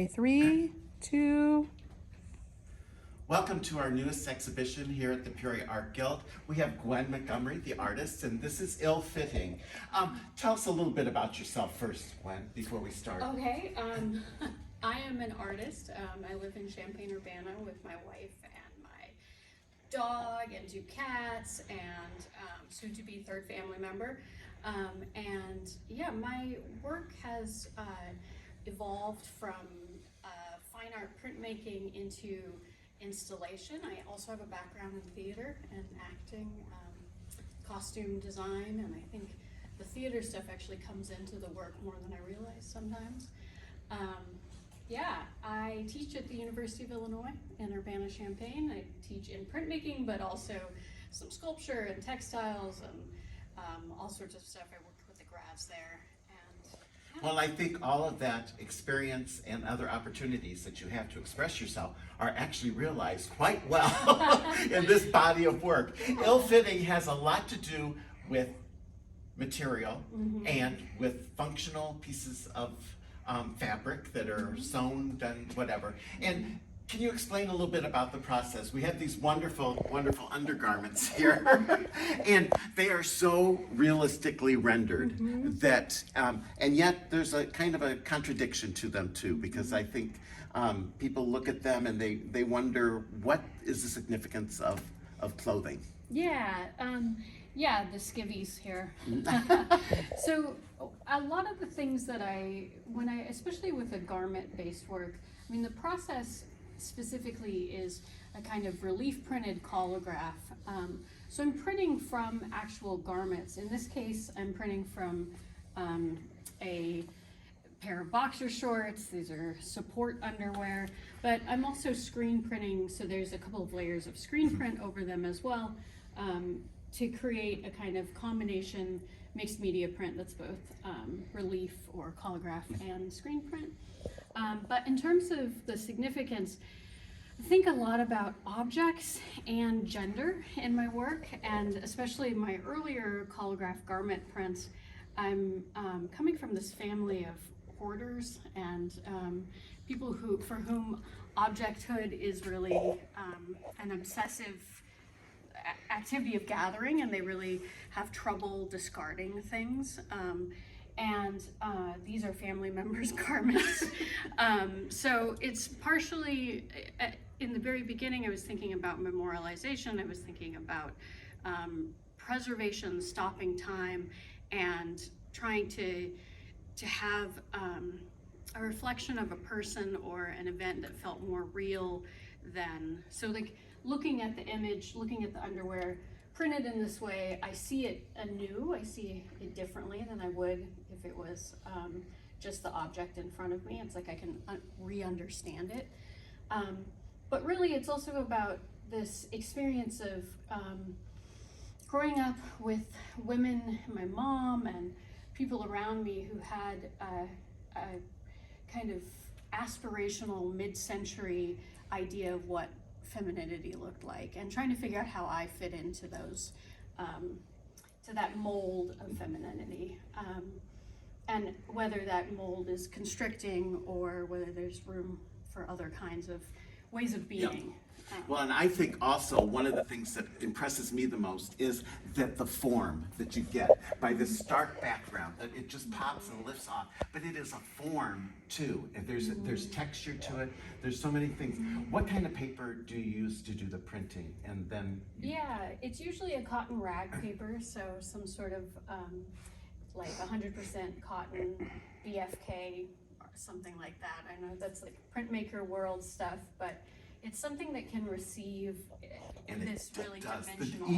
Three, two. Welcome to our newest exhibition here at the Peoria Art Guild. We have Gwen Montgomery, the artist, and this is Ill Fitting. Tell us a little bit about yourself first, Gwen, before we start. Okay, I am an artist. I live in Champaign-Urbana with my wife and my dog and two cats and soon-to-be third family member. And yeah, my work has evolved from fine art printmaking into installation. I also have a background in theater and acting, costume design, and I think the theater stuff actually comes into the work more than I realize sometimes. Yeah, I teach at the University of Illinois in Urbana-Champaign. I teach in printmaking, but also some sculpture and textiles and all sorts of stuff. I worked with the grads there. Well, I think all of that experience and other opportunities that you have to express yourself are actually realized quite well in this body of work. Ill-fitting has a lot to do with material and with functional pieces of fabric that are sewn, done, whatever. And can you explain a little bit about the process? We have these wonderful, wonderful undergarments here, and they are so realistically rendered that, and yet there's a kind of a contradiction to them too, because I think people look at them and they wonder, what is the significance of clothing? Yeah, yeah, the skivvies here. So a lot of the things that especially with a garment-based work, I mean, the process specifically is a kind of relief printed collograph. So I'm printing from actual garments. In this case, I'm printing from a pair of boxer shorts. These are support underwear, but I'm also screen printing, so there's a couple of layers of screen print over them as well, to create a kind of combination mixed media print that's both relief or collograph and screen print. But in terms of the significance, I think a lot about objects and gender in my work, and especially my earlier collograph garment prints. I'm coming from this family of hoarders and people for whom objecthood is really an obsessive activity of gathering, and they really have trouble discarding things. And these are family members' garments. So it's partially, in the very beginning, I was thinking about memorialization, I was thinking about preservation, stopping time, and trying to have a reflection of a person or an event that felt more real than, so like looking at the image, looking at the underwear, printed in this way, I see it anew, I see it differently than I would if it was just the object in front of me. It's like I can re-understand it. But really it's also about this experience of growing up with women, my mom and people around me who had a kind of aspirational mid-century idea of what femininity looked like, and trying to figure out how I fit into those, to that mold of femininity, and whether that mold is constricting or whether there's room for other kinds of ways of being. Well, and I think also one of the things that impresses me the most is that the form that you get by this stark background, that it just pops and lifts off, but it is a form too. And there's texture to it. There's so many things. What kind of paper do you use to do the printing? And then yeah, it's usually a cotton rag paper, so some sort of like 100% cotton BFK or something like that. I know that's like printmaker world stuff, but it's something that can receive this really dimensional.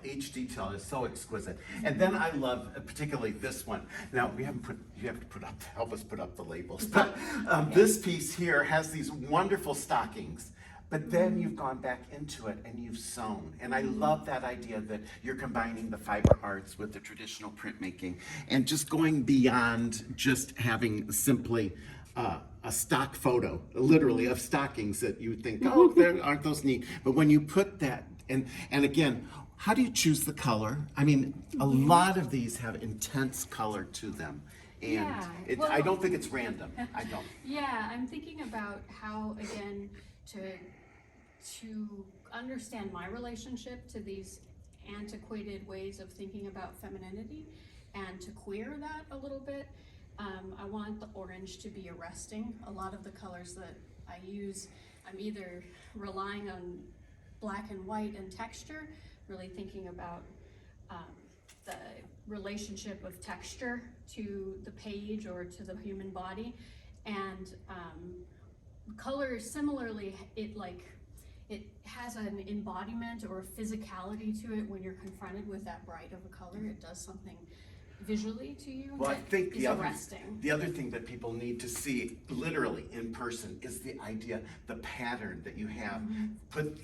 Each detail is so exquisite. And then I love particularly this one. Now you have to help us put up the labels. But this piece here has these wonderful stockings. But then you've gone back into it and you've sewn. And I love that idea that you're combining the fiber arts with the traditional printmaking and just going beyond just having simply a stock photo, literally, of stockings that you think, oh, aren't those neat? But when you put that, and again, how do you choose the color? I mean, a lot of these have intense color to them. And Yeah, I don't think it's random. I don't. Yeah, I'm thinking about how, again, to understand my relationship to these antiquated ways of thinking about femininity and to queer that a little bit. I want the orange to be arresting. A lot of the colors that I use, I'm either relying on black and white and texture, really thinking about the relationship of texture to the page or to the human body, and color similarly, it has an embodiment or a physicality to it. When you're confronted with that bright of a color, it does something visually to you. Well, I think the arresting. other thing that people need to see literally in person is the idea, the pattern that you have.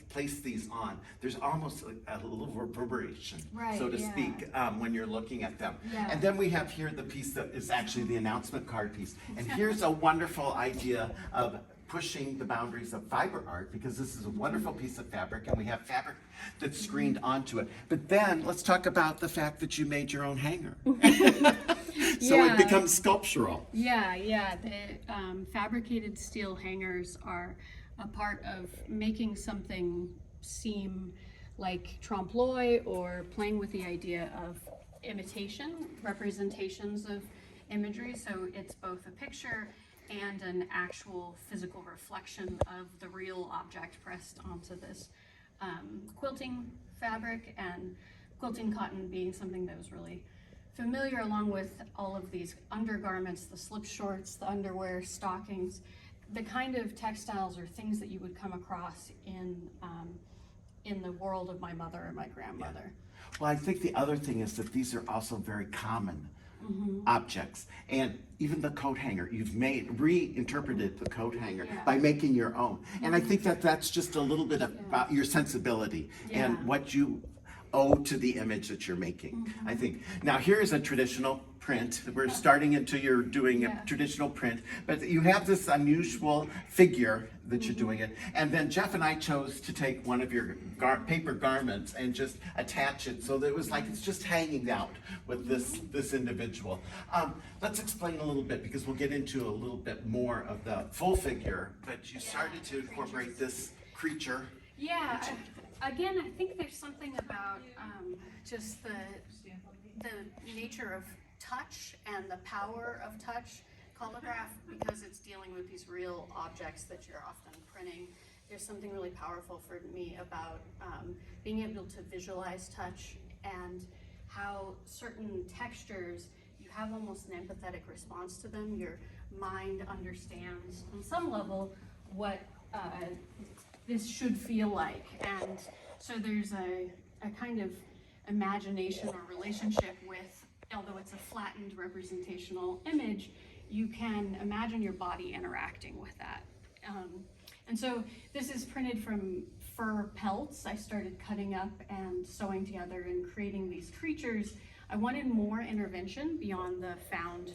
Place these on. There's almost like a little reverberation, Right, so to yeah. speak, when you're looking at them. Yeah. And then we have here the piece that is actually the announcement card piece. And here's a wonderful idea of pushing the boundaries of fiber art, because this is a wonderful piece of fabric and we have fabric that's screened onto it. But then let's talk about the fact that you made your own hanger. So Yeah. it becomes sculptural. Yeah. The fabricated steel hangers are a part of making something seem like trompe l'oeil, or playing with the idea of imitation, representations of imagery. So it's both a picture and an actual physical reflection of the real object pressed onto this quilting fabric, and quilting cotton being something that was really familiar, along with all of these undergarments, the slip shorts, the underwear, stockings, the kind of textiles or things that you would come across in the world of my mother and my grandmother. Well, I think the other thing is that these are also very common objects. And even the coat hanger, you've reinterpreted the coat hanger by making your own. And I think that that's just a little bit about your sensibility and what you owe to the image that you're making, I think. Now here's a traditional print. We're starting into you're doing a traditional print, but you have this unusual figure that you're doing it. And then Jeff and I chose to take one of your paper garments and just attach it so that it was like it's just hanging out with this individual. Let's explain a little bit, because we'll get into a little bit more of the full figure, but you started to incorporate this creature. Yeah, again, I think there's something about just the nature of touch and the power of touch. Collograph, because it's dealing with these real objects that you're often printing, there's something really powerful for me about being able to visualize touch, and how certain textures, you have almost an empathetic response to them. Your mind understands on some level what this should feel like, and so there's a kind of imagination or relationship with, although it's a flattened representational image, you can imagine your body interacting with that. And so this is printed from fur pelts. I started cutting up and sewing together and creating these creatures. I wanted more intervention beyond the found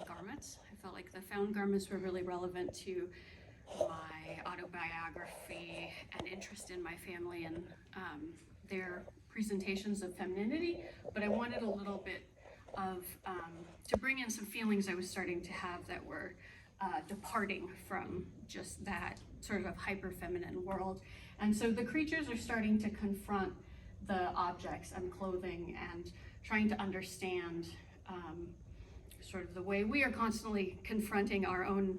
garments. I felt like the found garments were really relevant to my autobiography and interest in my family and their presentations of femininity, but I wanted a little bit of, to bring in some feelings I was starting to have that were departing from just that sort of hyper-feminine world. And so the creatures are starting to confront the objects and clothing and trying to understand sort of the way we are constantly confronting our own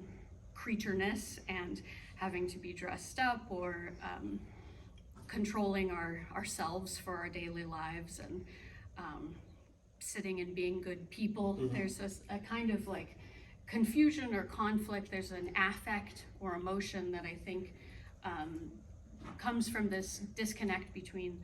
creatureness and having to be dressed up or controlling ourselves for our daily lives, and sitting and being good people. There's a kind of like confusion or conflict. There's an affect or emotion that I think comes from this disconnect between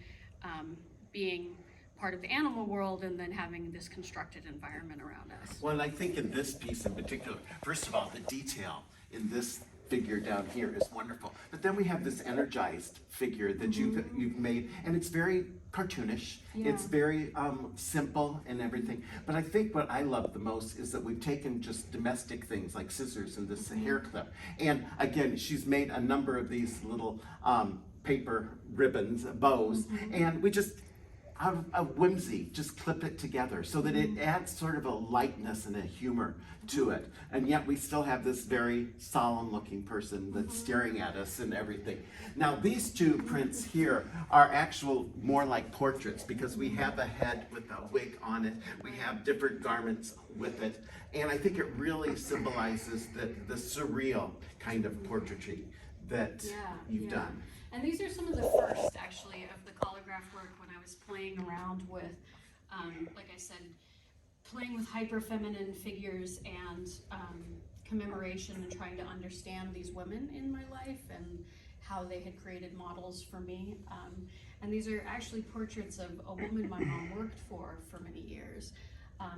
being part of the animal world and then having this constructed environment around us. Well, and I think in this piece in particular, first of all, the detail in this figure down here is wonderful. But then we have this energized figure that you've made, and it's very cartoonish. Yeah. It's very simple and everything. But I think what I love the most is that we've taken just domestic things like scissors and this hair clip. And again, she's made a number of these little paper ribbons, bows, and we just out of whimsy, just clip it together so that it adds sort of a lightness and a humor to it. And yet we still have this very solemn looking person that's staring at us and everything. Now these two prints here are actual more like portraits because we have a head with a wig on it. We have different garments with it. And I think it really symbolizes the surreal kind of portraiture that you've done. And these are some of the first, actually, of the collagraph work when I was playing around with, like I said, playing with hyper-feminine figures and commemoration and trying to understand these women in my life and how they had created models for me. And these are actually portraits of a woman my mom worked for many years.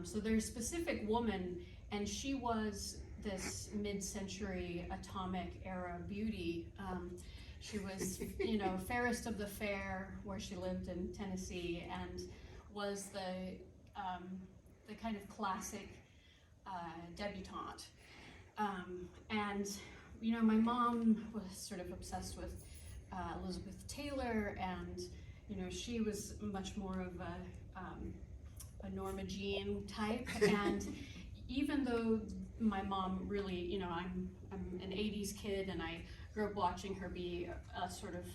So there's a specific woman, and she was this mid-century atomic era beauty. She was, you know, fairest of the fair where she lived in Tennessee, and was the kind of classic debutante. And, you know, my mom was sort of obsessed with Elizabeth Taylor, and, you know, she was much more of a Norma Jean type. And even though my mom really, you know, I'm an 80s kid, and I grew up watching her be a sort of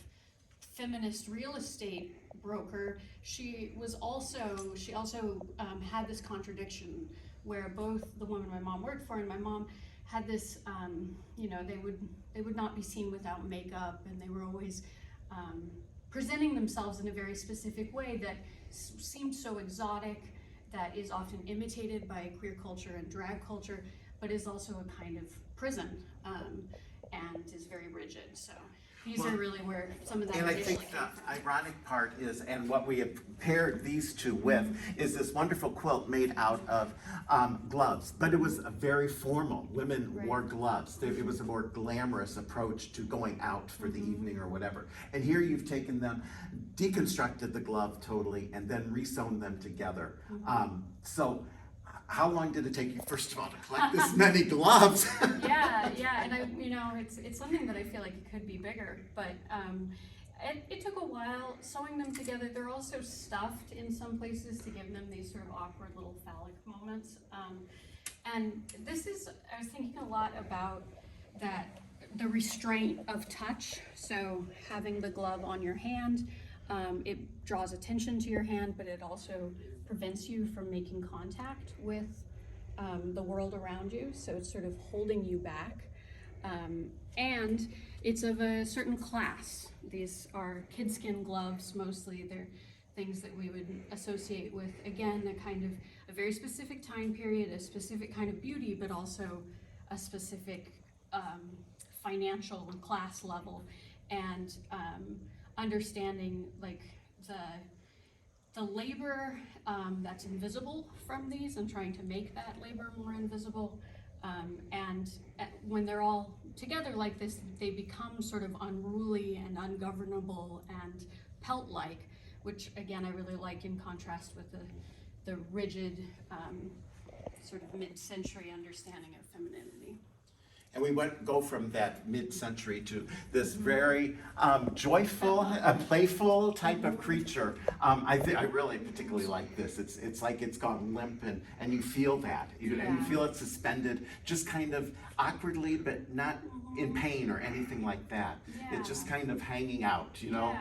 feminist real estate broker, she also had this contradiction where both the woman my mom worked for and my mom had this, you know, they would not be seen without makeup, and they were always presenting themselves in a very specific way that seemed so exotic, that is often imitated by queer culture and drag culture, but is also a kind of prison, and is very rigid. So these are really where some of that. And I think the ironic part is, and what we have paired these two with, is this wonderful quilt made out of gloves. But it was a very formal. Women wore gloves. It was a more glamorous approach to going out for the evening or whatever. And here you've taken them, deconstructed the glove totally, and then resewn them together. So how long did it take you, first of all, to collect this many gloves? yeah, and you know, it's something that I feel like it could be bigger, but it took a while sewing them together. They're also stuffed in some places to give them these sort of awkward little phallic moments. And this is, I was thinking a lot about the restraint of touch. So having the glove on your hand, it draws attention to your hand, but it also prevents you from making contact with the world around you. So it's sort of holding you back. And it's of a certain class. These are kidskin gloves mostly. They're things that we would associate with, again, a kind of a very specific time period, a specific kind of beauty, but also a specific financial and class level. And understanding like the labor that's invisible from these, and trying to make that labor more invisible. And when they're all together like this, they become sort of unruly and ungovernable and pelt-like, which again I really like in contrast with the rigid sort of mid-century understanding of femininity. And we go from that mid-century to this very joyful, playful type of creature. I really particularly like this. It's like it's gone limp, and you feel that. And you feel it suspended, just kind of awkwardly, but not in pain or anything like that. It's just kind of hanging out, you know?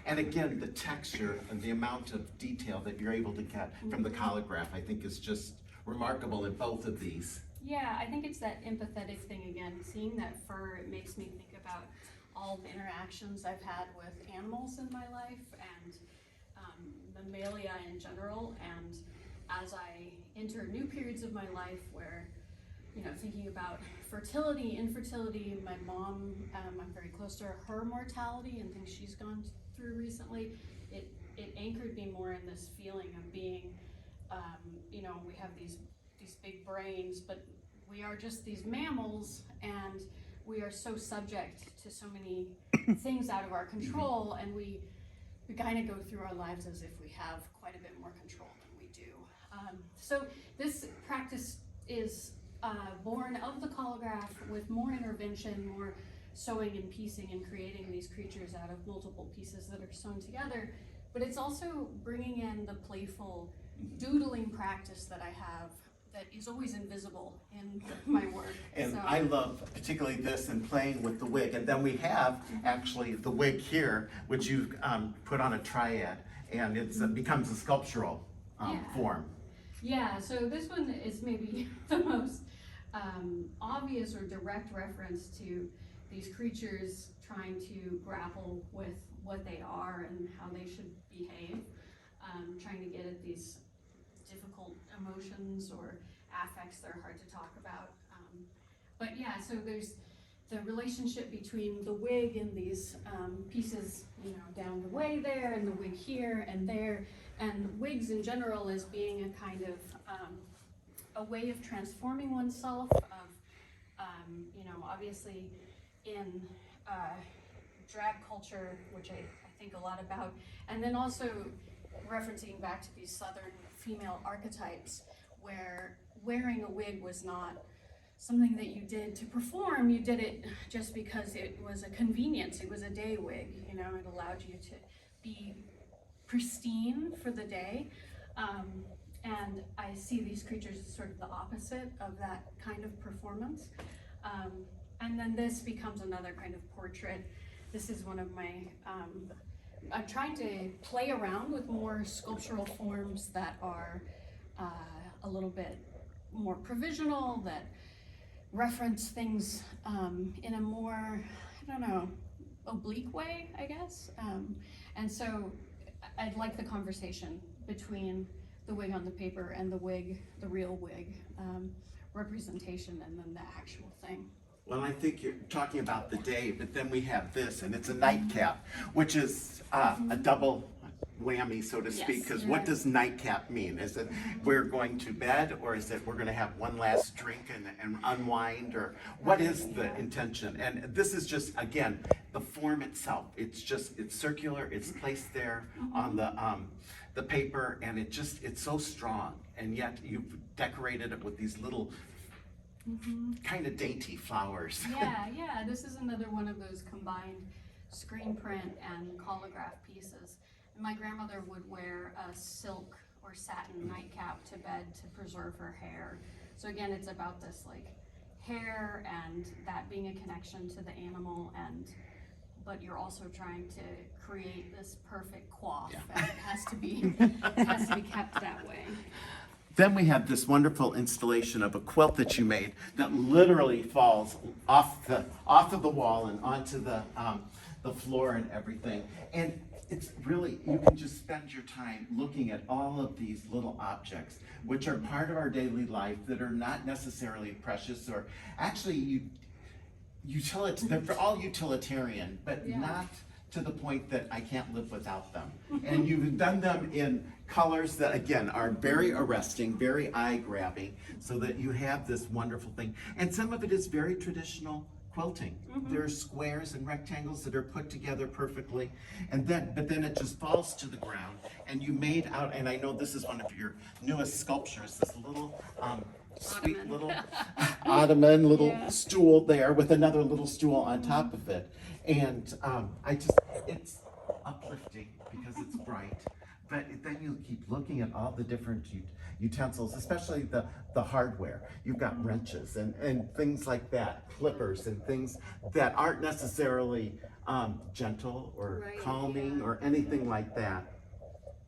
And again, the texture and the amount of detail that you're able to get from the collagraph, I think, is just remarkable in both of these. Yeah, I think it's that empathetic thing again. Seeing that fur, it makes me think about all the interactions I've had with animals in my life and mammalia in general. And as I enter new periods of my life where, you know, thinking about fertility, infertility, my mom, I'm very close to her mortality and things she's gone through recently, it anchored me more in this feeling of being, you know, we have these big brains, but we are just these mammals, and we are so subject to so many things out of our control, and we kind of go through our lives as if we have quite a bit more control than we do. So this practice is born of the collagraph with more intervention, more sewing and piecing and creating these creatures out of multiple pieces that are sewn together. but it's also bringing in the playful doodling practice that I have that is always invisible in my work. And So, I love particularly this and playing with the wig. And then we have actually the wig here, which you put on a triad, and it becomes a sculptural Yeah. form. yeah, so this one is maybe the most obvious or direct reference to these creatures trying to grapple with what they are and how they should behave, trying to get at these difficult emotions or affects that are hard to talk about. But yeah, so there's the relationship between the wig and these pieces, down the way there, and the wig here and there, and wigs in general as being a kind of a way of transforming oneself, of obviously in drag culture, which I think a lot about, and then also referencing back to these Southern female archetypes where wearing a wig was not something that you did to perform, you did it just because it was a convenience, it was a day wig, it allowed you to be pristine for the day. And I see these creatures as sort of the opposite of that kind of performance. And then this becomes another kind of portrait. This is one of my, I'm trying to play around with more sculptural forms that are a little bit more provisional, that reference things in a more, oblique way, I guess. And so I'd like the conversation between the wig on the paper and the wig, the real wig, representation, and then the actual thing. Well, I think you're talking about the day, but then we have this, and it's a nightcap, which is a double whammy, so to speak, because Yes, what does nightcap mean? Is it we're going to bed, or is it we're going to have one last drink and unwind, or what is the intention? And this is just, again, the form itself. It's circular, it's placed there on the paper, and it's so strong, and yet you've decorated it with these little kind of dainty flowers. Yeah, this is another one of those combined screen print and collagraph pieces. And my grandmother would wear a silk or satin nightcap to bed to preserve her hair. So again, it's about this like hair and that being a connection to the animal, but you're also trying to create this perfect coif, and it has to be kept that way. Then we have this wonderful installation of a quilt that you made that literally falls off of the wall and onto the floor and everything. And it's really, you can just spend your time looking at all of these little objects, which are part of our daily life that are not necessarily precious, or actually they're all utilitarian, but not to the point that I can't live without them. And you've done them in colors that, again, are very arresting, very eye-grabbing, so that you have this wonderful thing. And some of it is very traditional quilting. There are squares and rectangles that are put together perfectly, but then it just falls to the ground, and you made out, and I know this is one of your newest sculptures, this little sweet Ottoman. little ottoman, little stool there with another little stool on top of it. And it's uplifting because it's bright. But then you keep looking at all the different utensils, especially the hardware. You've got wrenches and things like that, clippers and things that aren't necessarily gentle or calming or anything like that.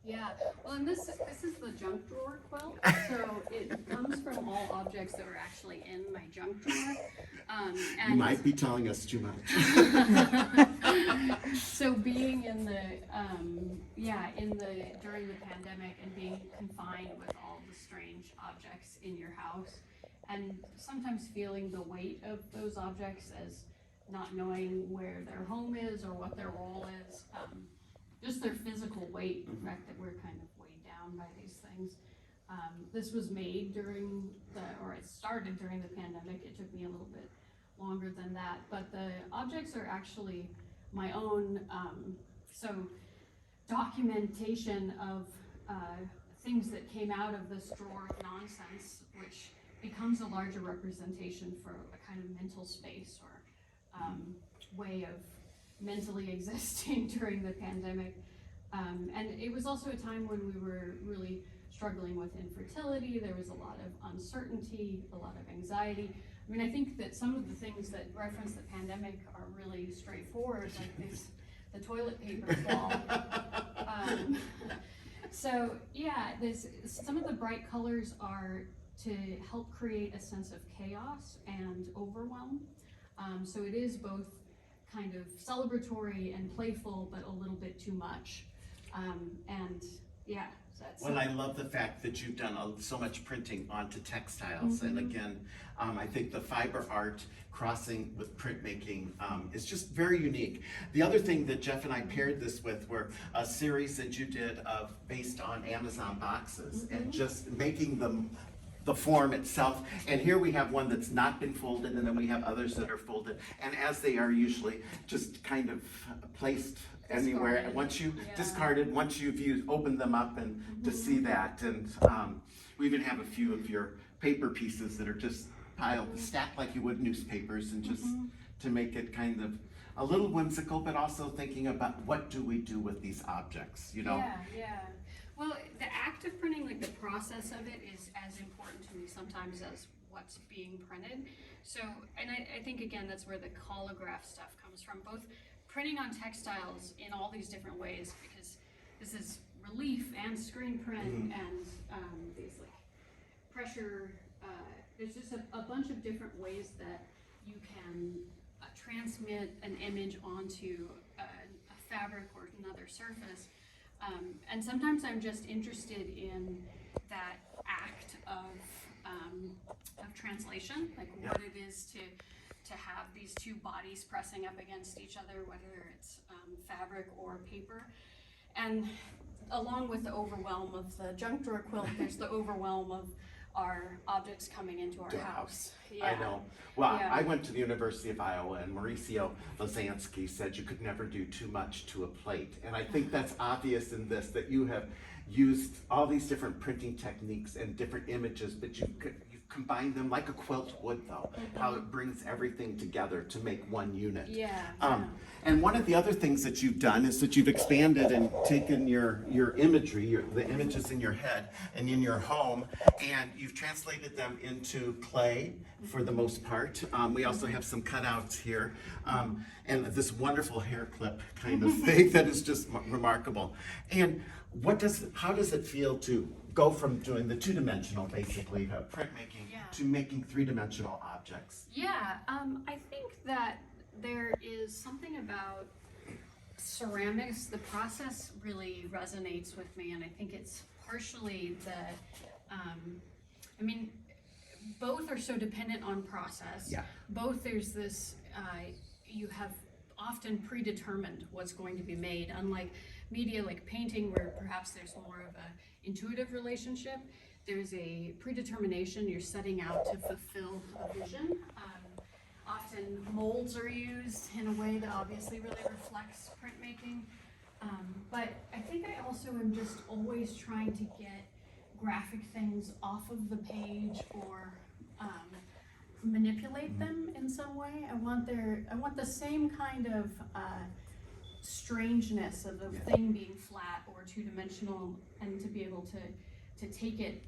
Yeah, well, and this is the junk drawer quilt, so it comes from all objects that were actually in my junk drawer. You might be telling us too much. So being in during the pandemic and being confined with all the strange objects in your house, and sometimes feeling the weight of those objects as not knowing where their home is or what their role is. Just their physical weight, the fact that we're kind of weighed down by these things. This was made it started during the pandemic. It took me a little bit longer than that, but the objects are actually my own, so documentation of things that came out of this drawer of nonsense, which becomes a larger representation for a kind of mental space or way of mentally existing during the pandemic. And it was also a time when we were really struggling with infertility. There was a lot of uncertainty, a lot of anxiety. I mean, I think that some of the things that reference the pandemic are really straightforward, like the toilet paper wall. So yeah, some of the bright colors are to help create a sense of chaos and overwhelm. So it is both kind of celebratory and playful, but a little bit too much. And yeah, that's. Well, I love the fact that you've done so much printing onto textiles. And again, I think the fiber art crossing with printmaking is just very unique. The other thing that Jeff and I paired this with were a series that you did based on Amazon boxes and just making them the form itself. And here we have one that's not been folded, and then we have others that are folded. And as they are usually just kind of placed anywhere, Discarded. once you Yeah. discarded, once you've opened them up and to see that. And we even have a few of your paper pieces that are just piled, stacked like you would newspapers, and just to make it kind of a little whimsical, but also thinking about what do we do with these objects, you know? Yeah. Well, the act of printing, like the process of it, is as important to me sometimes as what's being printed. So, and I think again, that's where the collagraph stuff comes from, both printing on textiles in all these different ways, because this is relief and screen print and these like pressure, there's just a bunch of different ways that you can transmit an image onto a fabric or another surface. And sometimes I'm just interested in that act of translation, like what it is to have these two bodies pressing up against each other, whether it's fabric or paper. And along with the overwhelm of the junk drawer quilt, there's the overwhelm of our objects coming into our house. I know. Well, I went to the University of Iowa, and Mauricio Lazansky said you could never do too much to a plate. And I think that's obvious in this, that you have used all these different printing techniques and different images, but you've combined them like a quilt would, though, how it brings everything together to make one unit. And one of the other things that you've done is that you've expanded and taken your imagery, the images in your head and in your home, and you've translated them into clay for the most part. We also have some cutouts here, and this wonderful hair clip kind of thing that is just remarkable. And how does it feel to go from doing the two-dimensional, basically, printmaking, to making three-dimensional objects? I think that there is something about ceramics, the process really resonates with me, and I think it's partially both are so dependent on process. Both there's this, you have often predetermined what's going to be made, unlike media like painting, where perhaps there's more of a intuitive relationship. There's a predetermination, you're setting out to fulfill a vision. Often molds are used in a way that obviously really reflects printmaking. But I think I also am just always trying to get graphic things off of the page or manipulate them in some way. I want the same kind of strangeness of the thing being flat or two-dimensional, and to be able to take it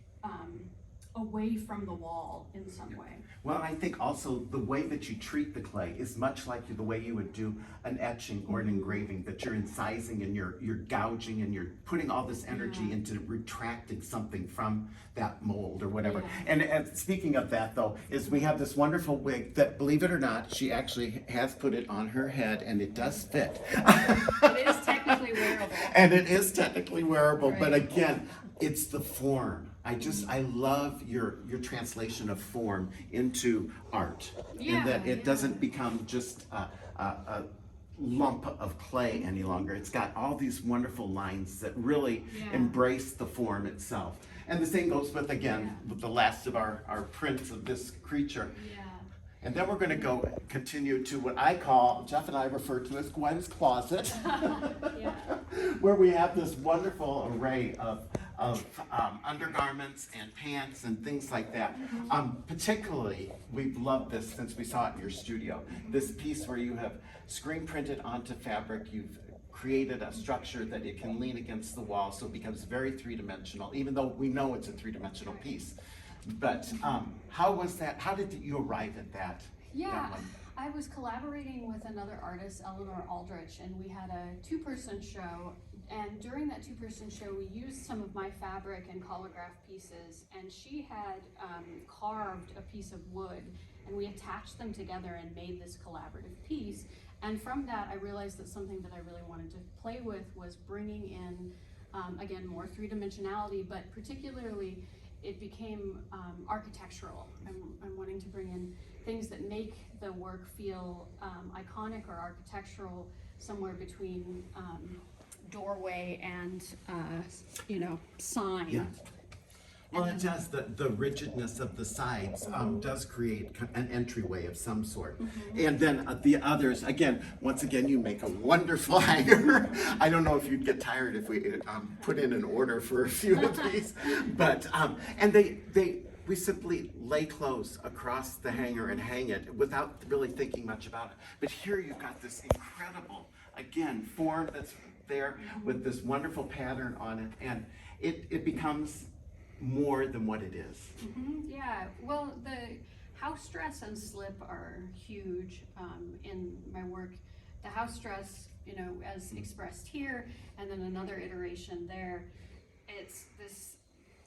away from the wall in some way. Well, I think also the way that you treat the clay is much like the way you would do an etching or an engraving, that you're incising and you're gouging and you're putting all this energy into retracting something from that mold or whatever. And speaking of that, though, is we have this wonderful wig that, believe it or not, she actually has put it on her head, and it does fit. It is technically wearable. And it is technically wearable, but again, it's the form. I love your translation of form into art, and that it doesn't become just a lump of clay any longer. It's got all these wonderful lines that really embrace the form itself. And the same goes with, again, with the last of our prints of this creature. And then we're going to continue to what Jeff and I refer to as Gwen's closet, where we have this wonderful array of undergarments and pants and things like that. Particularly, we've loved this since we saw it in your studio. This piece where you have screen printed onto fabric, you've created a structure that it can lean against the wall, so it becomes very three-dimensional, even though we know it's a three-dimensional piece. But how was that? How did you arrive at that? Yeah, that one? I was collaborating with another artist, Eleanor Aldrich, and we had a two-person show. And during that two-person show, we used some of my fabric and collagraph pieces, and she had carved a piece of wood, and we attached them together and made this collaborative piece. And from that, I realized that something that I really wanted to play with was bringing in, again, more three-dimensionality, but particularly it became architectural. I'm wanting to bring in things that make the work feel iconic or architectural, somewhere between doorway and sign. Yeah. Well, it does. The rigidness of the sides does create an entryway of some sort. And then the others, once again, you make a wonderful hanger. I don't know if you'd get tired if we put in an order for a few of these, but and we simply lay clothes across the hanger and hang it without really thinking much about it. But here you've got this incredible, again, form that's there with this wonderful pattern on it, and it becomes more than what it is. Yeah, well, the house dress and slip are huge in my work. The house dress, as expressed here, and then another iteration there. It's this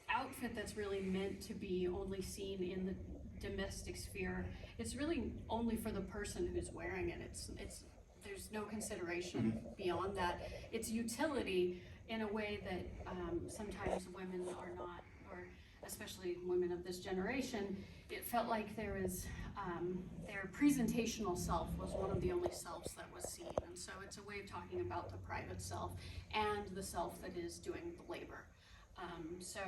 outfit that's really meant to be only seen in the domestic sphere. It's really only for the person who's wearing it. It's there's no consideration beyond that. It's utility in a way that sometimes women are not, or especially women of this generation. It felt like there was their presentational self was one of the only selves that was seen, and so it's a way of talking about the private self and the self that is doing the labor. So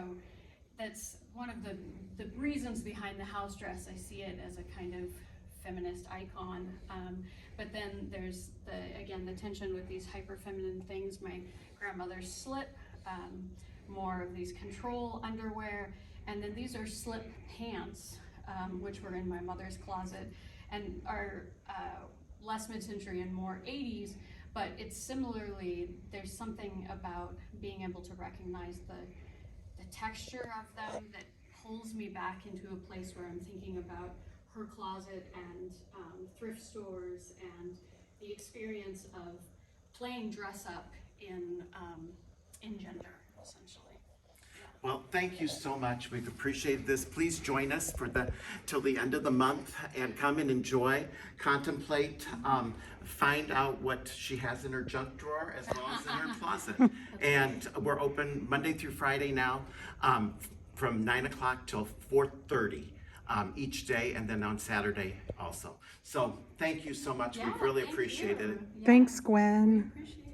that's one of the reasons behind the house dress. I see it as a kind of feminist icon, but then there's the tension with these hyper feminine things. My grandmother's slip, more of these control underwear, and then these are slip pants, which were in my mother's closet and are less mid-century and more 80s, but it's similarly, there's something about being able to recognize the texture of them that pulls me back into a place where I'm thinking about her closet and thrift stores and the experience of playing dress up in gender, essentially. Well, thank you so much. We've appreciated this. Please join us till the end of the month and come and enjoy, contemplate, find out what she has in her junk drawer as well as in her closet. And we're open Monday through Friday now, from 9 o'clock till 4:30 each day, and then on Saturday also. So thank you so much. Yeah, We've really thank appreciated you. it. Yeah. Thanks, Gwen. Appreciate